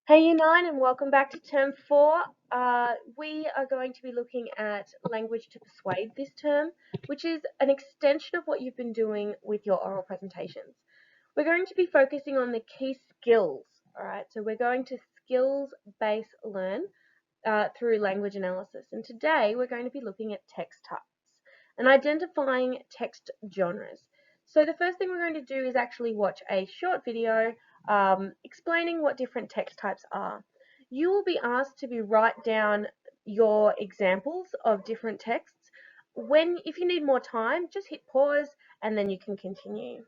Hey Year 9 and welcome back to Term 4. We are going to be looking at language to persuade this term, which is an extension of what you've been doing with your oral presentations. We're going to be focusing on the key skills, alright? So we're going to skills-based learn through language analysis. And today we're going to be looking at text types and identifying text genres. So the first thing we're going to do is actually watch a short video explaining what different text types are. You will be asked to write down your examples of different texts. If you need more time, just hit pause and then you can continue.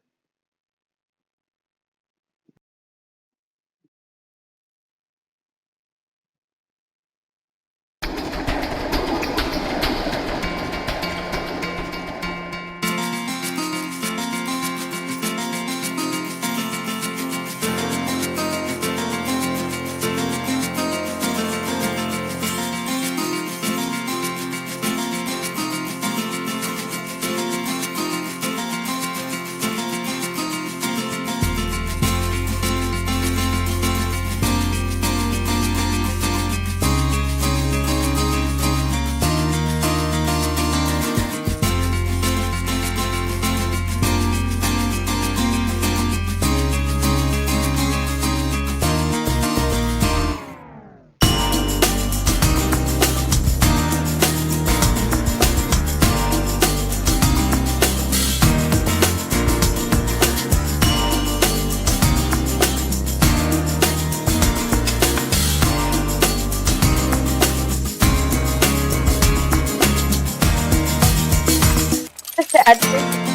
Just to add to this,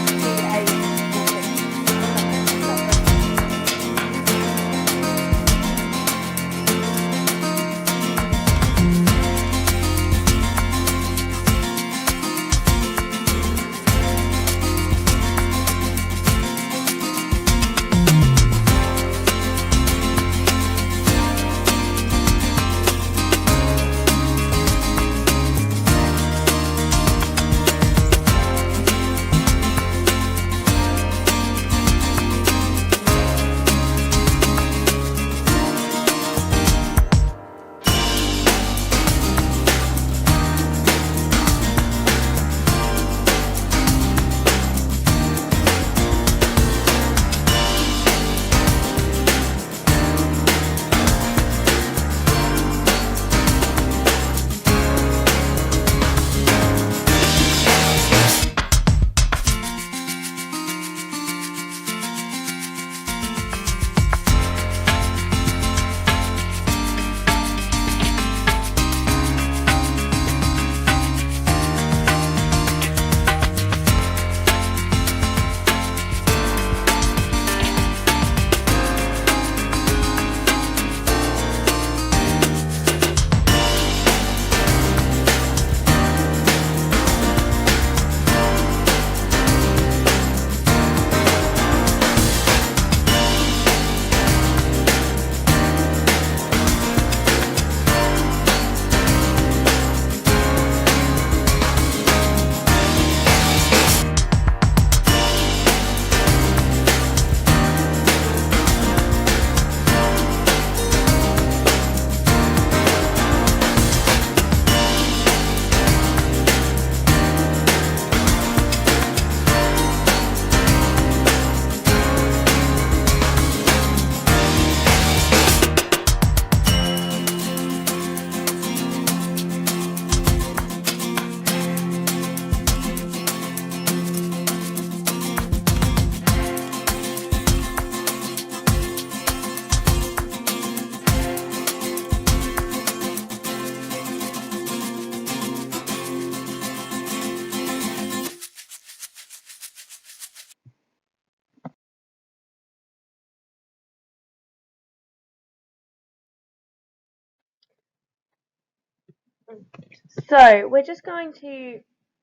so we're just going to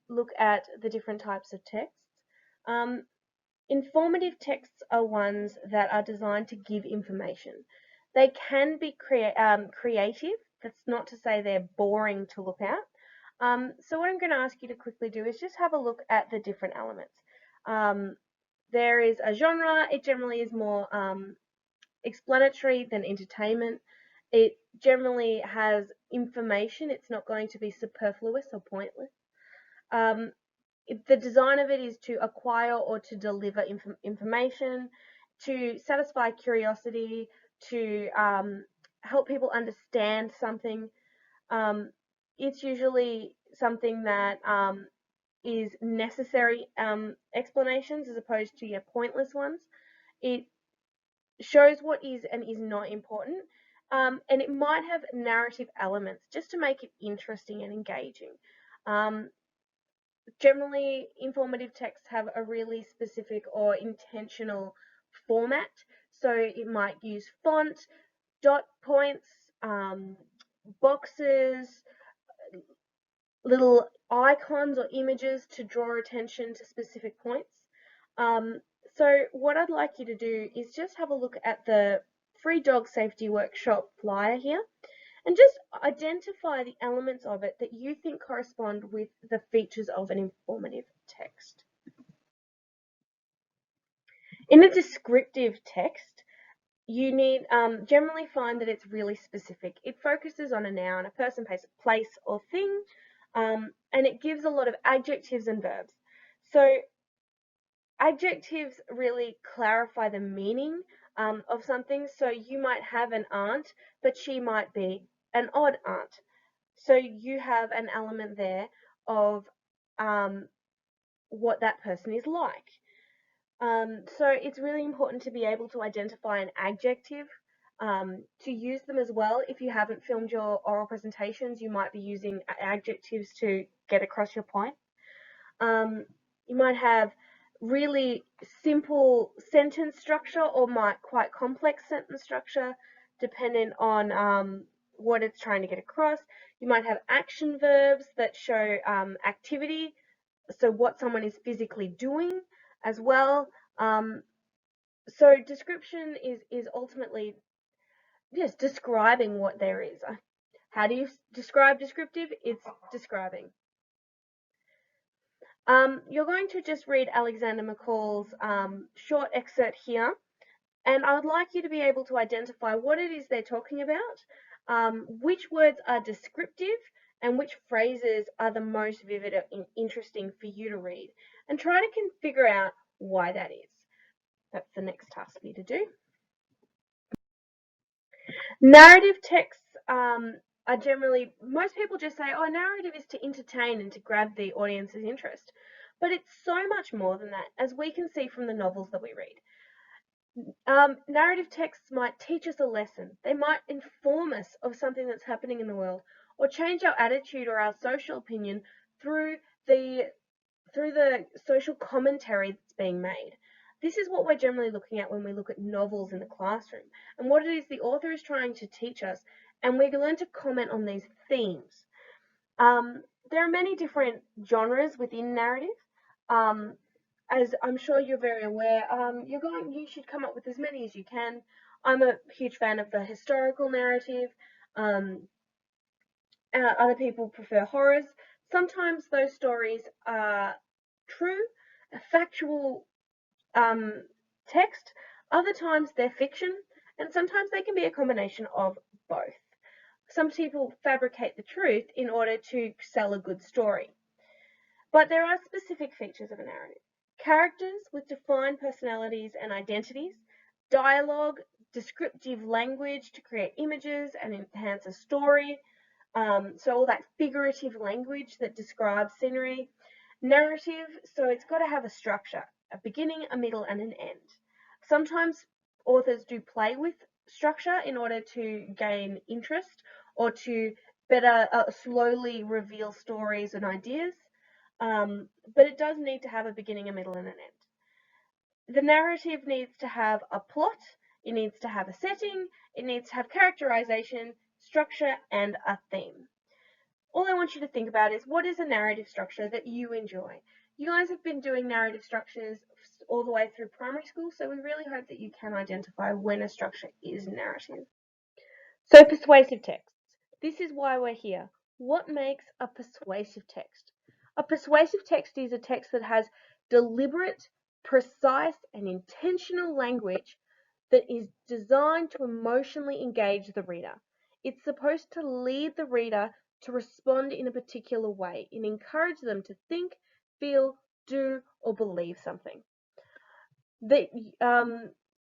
look at the different types of texts. Um, Informative texts are ones that are designed to give information. They can be creative. That's not to say they're boring to look at. So what I'm going to ask you to quickly do is just have a look at the different elements. There is a genre. It generally is more explanatory than entertainment. It generally has information. It's not going to be superfluous or pointless. Um, the design of it is to acquire or to deliver information, to satisfy curiosity, to help people understand something. It's usually something that is necessary explanations as opposed to pointless ones. It shows what is and is not important, and it might have narrative elements just to make it interesting and engaging. Um, Generally, informative texts have a really specific or intentional format, so it might use font, dot points, boxes, little icons or images to draw attention to specific points. So what I'd like you to do is just have a look at the Free Dog Safety Workshop flyer here and just identify the elements of it that you think correspond with the features of an informative text. In a descriptive text, you need generally find that it's really specific. It focuses on a noun, a person, place, or thing, and it gives a lot of adjectives and verbs. So adjectives really clarify the meaning of something. So you might have an aunt, but she might be an odd aunt. So you have an element there of what that person is like. So it's really important to be able to identify an adjective, to use them as well. If you haven't filmed your oral presentations, you might be using adjectives to get across your point. You might have really simple sentence structure or quite complex sentence structure, depending on what it's trying to get across. You might have action verbs that show activity, so what someone is physically doing as well. So description is ultimately just describing what there is. How do you describe descriptive? It's describing. You're going to just read Alexander McCall's short excerpt here, and I would like you to be able to identify what it is they're talking about, which words are descriptive, and which phrases are the most vivid and interesting for you to read, and try to figure out why that is. That's the next task for you to do. Narrative texts are generally, most people just say, oh, narrative is to entertain and to grab the audience's interest. But it's so much more than that, as we can see from the novels that we read. Narrative texts might teach us a lesson. They might inform us of something that's happening in the world, or change our attitude or our social opinion through the social commentary that's being made. This is what we're generally looking at when we look at novels in the classroom, and what it is the author is trying to teach us, and we're going to comment on these themes. There are many different genres within narrative. As I'm sure you're very aware, you should come up with as many as you can. I'm a huge fan of the historical narrative. Other people prefer horrors. Sometimes those stories are true, a factual text. Other times they're fiction, and sometimes they can be a combination of both. Some people fabricate the truth in order to sell a good story. But there are specific features of a narrative. Characters with defined personalities and identities, dialogue, descriptive language to create images and enhance a story, so all that figurative language that describes scenery. Narrative, so it's got to have a structure, a beginning, a middle, and an end. Sometimes authors do play with structure in order to gain interest or to better slowly reveal stories and ideas, but it does need to have a beginning, a middle, and an end. The narrative needs to have a plot, it needs to have a setting, it needs to have characterization, structure, and a theme. All I want you to think about is, what is a narrative structure that you enjoy? You guys have been doing narrative structures all the way through primary school, so we really hope that you can identify when a structure is narrative. So persuasive texts. This is why we're here. What makes a persuasive text? A persuasive text is a text that has deliberate, precise, and intentional language that is designed to emotionally engage the reader. It's supposed to lead the reader to respond in a particular way and encourage them to think, feel, do, or believe something. The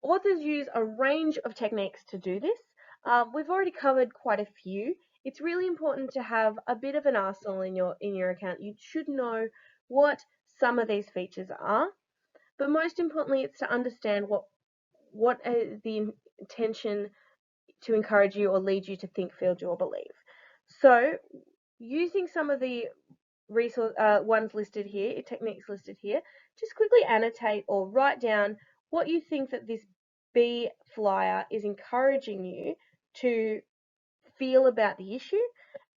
authors use a range of techniques to do this. We've already covered quite a few. It's really important to have a bit of an arsenal in your account. You should know what some of these features are, but most importantly, it's to understand what is the intention to encourage you or lead you to think, feel, do, or believe. So, using some of the ones listed here, techniques listed here, just quickly annotate or write down what you think that this bee flyer is encouraging you to feel about the issue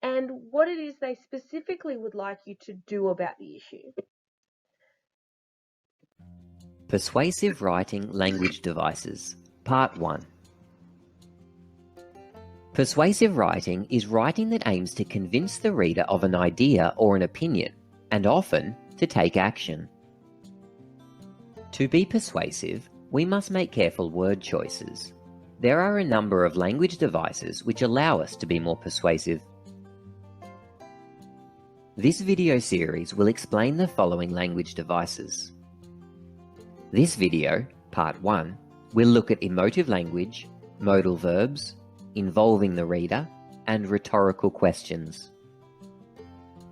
and what it is they specifically would like you to do about the issue. Persuasive Writing Language Devices, Part 1. Persuasive writing is writing that aims to convince the reader of an idea or an opinion, and often to take action. To be persuasive, we must make careful word choices. There are a number of language devices which allow us to be more persuasive. This video series will explain the following language devices. This video, Part 1, will look at emotive language, modal verbs, involving the reader, and rhetorical questions.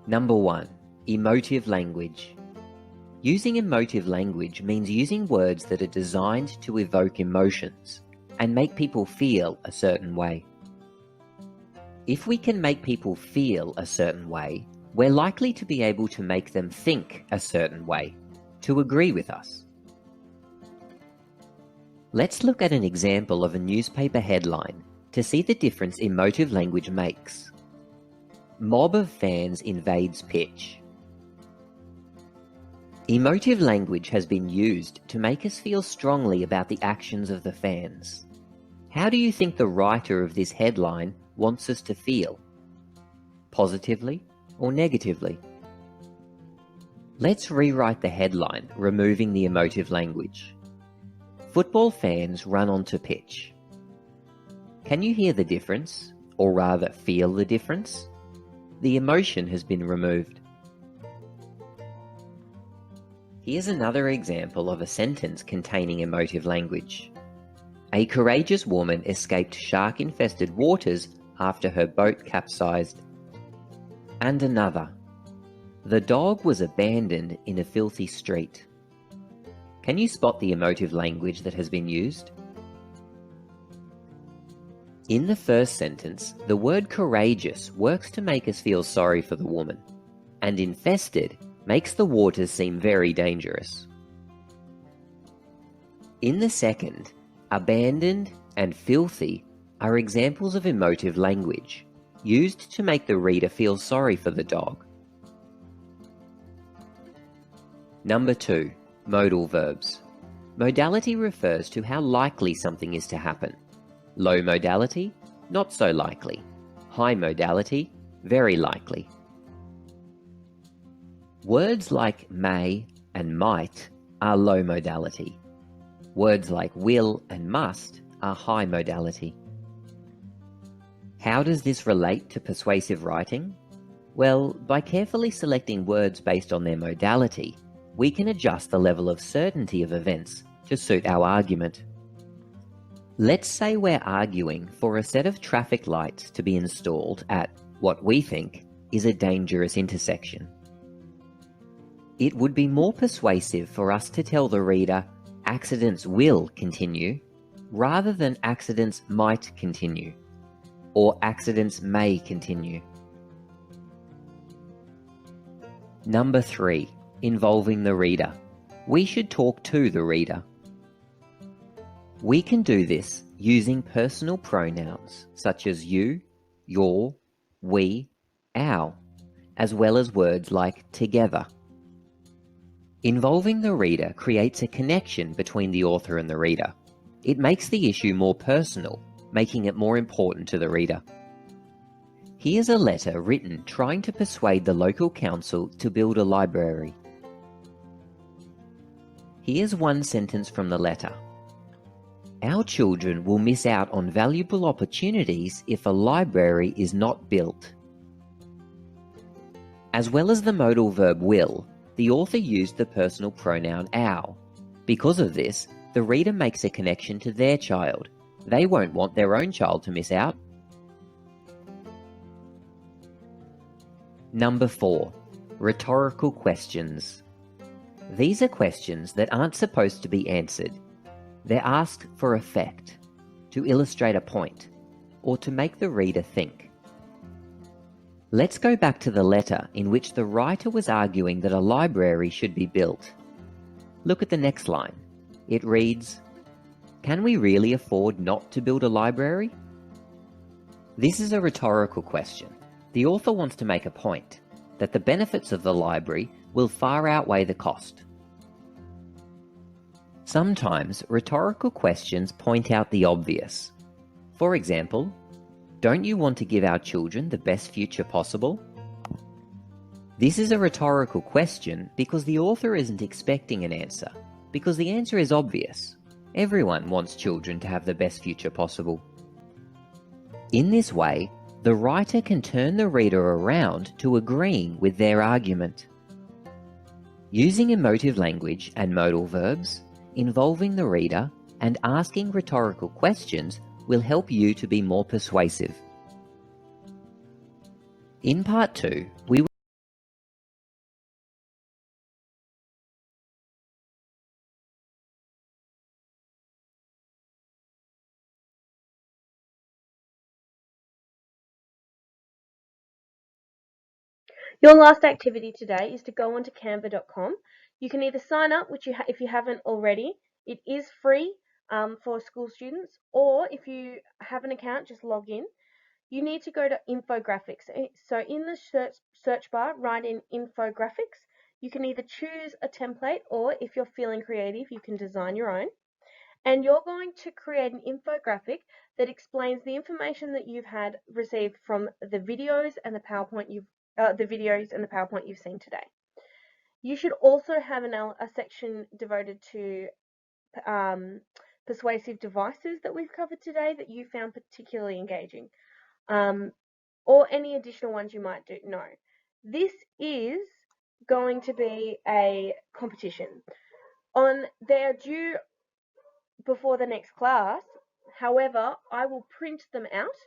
Number 1. Emotive language. Using emotive language means using words that are designed to evoke emotions and make people feel a certain way. If we can make people feel a certain way, we're likely to be able to make them think a certain way, to agree with us. Let's look at an example of a newspaper headline to see the difference emotive language makes. Mob of fans invades pitch. Emotive language has been used to make us feel strongly about the actions of the fans. How do you think the writer of this headline wants us to feel? Positively or negatively? Let's rewrite the headline, removing the emotive language. Football fans run onto pitch. Can you hear the difference, or rather feel the difference? The emotion has been removed. Here's another example of a sentence containing emotive language. A courageous woman escaped shark-infested waters after her boat capsized. And another. The dog was abandoned in a filthy street. Can you spot the emotive language that has been used? In the first sentence, the word courageous works to make us feel sorry for the woman, and infested makes the waters seem very dangerous. In the second, abandoned and filthy are examples of emotive language, used to make the reader feel sorry for the dog. Number 2. Modal verbs. Modality refers to how likely something is to happen. Low modality, not so likely. High modality, very likely. Words like may and might are low modality. Words like will and must are high modality. How does this relate to persuasive writing? Well, by carefully selecting words based on their modality, we can adjust the level of certainty of events to suit our argument. Let's say we're arguing for a set of traffic lights to be installed at what we think is a dangerous intersection. It would be more persuasive for us to tell the reader accidents will continue rather than accidents might continue or accidents may continue. Number 3. Involving the reader. We should talk to the reader. We can do this using personal pronouns such as you, your, we, our, as well as words like together. Involving the reader creates a connection between the author and the reader. It makes the issue more personal, making it more important to the reader. Here's a letter written trying to persuade the local council to build a library. Here's one sentence from the letter. Our children will miss out on valuable opportunities if a library is not built. As well as the modal verb will, the author used the personal pronoun our. Because of this, the reader makes a connection to their child. They won't want their own child to miss out. Number 4. Rhetorical questions. These are questions that aren't supposed to be answered. They're asked for effect, to illustrate a point, or to make the reader think. Let's go back to the letter in which the writer was arguing that a library should be built. Look at the next line. It reads, "Can we really afford not to build a library?" This is a rhetorical question. The author wants to make a point, that the benefits of the library will far outweigh the cost. Sometimes rhetorical questions point out the obvious. For example, don't you want to give our children the best future possible? This is a rhetorical question because the author isn't expecting an answer, because the answer is obvious. Everyone wants children to have the best future possible. In this way, the writer can turn the reader around to agreeing with their argument. Using emotive language and modal verbs, involving the reader, and asking rhetorical questions will help you to be more persuasive. In Part 2, we will Your last activity today is to go onto canva.com. You can either sign up, which if you haven't already, it is free for school students, or if you have an account, just log in. You need to go to infographics. So in the search bar, write in infographics. You can either choose a template, or if you're feeling creative, you can design your own. And you're going to create an infographic that explains the information that you've had received from the videos and the PowerPoint you've seen today. You should also have a section devoted to persuasive devices that we've covered today that you found particularly engaging, or any additional ones you might know. This is going to be a competition. They are due before the next class. However, I will print them out,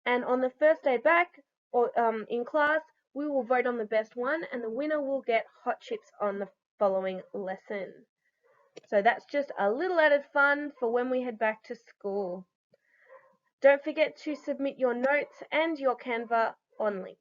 and on the first day back or in class, we will vote on the best one, and the winner will get hot chips on the following lesson. So that's just a little added fun for when we head back to school. Don't forget to submit your notes and your Canva on link.